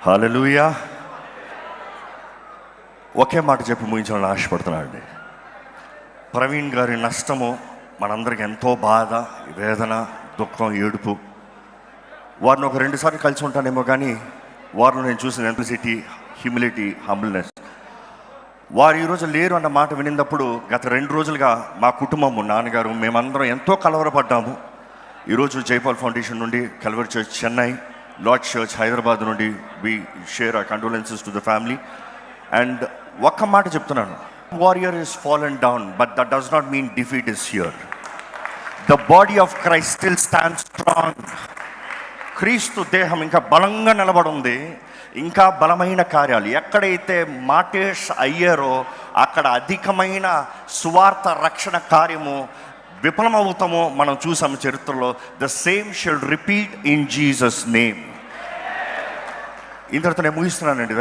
హల్లెలూయా. ఒకే మాట చెప్పి ముగించాలని ఆశపడుతున్నాను అండి. ప్రవీణ్ గారి నష్టము మనందరికి ఎంతో బాధ, వేదన, దుఃఖం, ఏడుపు. వారిని ఒక 2 సార్లు కలిసి ఉంటానేమో, కానీ వారిలో నేను చూసిన ఎంప్లిసిటీ, హ్యూమిలిటీ, హంబుల్నెస్. వారు ఈరోజు లేరు అన్న మాట వినినప్పుడు గత 2 రోజులుగా మా కుటుంబము, నాన్నగారు, మేమందరం ఎంతో కలవరపడ్డాము. ఈరోజు జైపాల్ ఫౌండేషన్ నుండి, Calvary church Chennai, Lord church Hyderabad నుండి we share our condolences to the family. And ఒక్క మాట చెప్తున్నాను, warrior is fallen down, but that does not mean defeat is here. The body of Christ still stands strong. క్రీస్తు దేహం ఇంకా బలంగా నిలబడి ఉంది. ఇంకా బలమైన కార్యాలు ఎక్కడైతే మాటేష్ అయ్యారో అక్కడ అధికమైన సువార్త రక్షణ కార్యము విఫలమవుతామో మనం చూసాము చరిత్రలో. The same shall repeat in Jesus name. ఇంతటితో నేను ముగిస్తున్నానండి.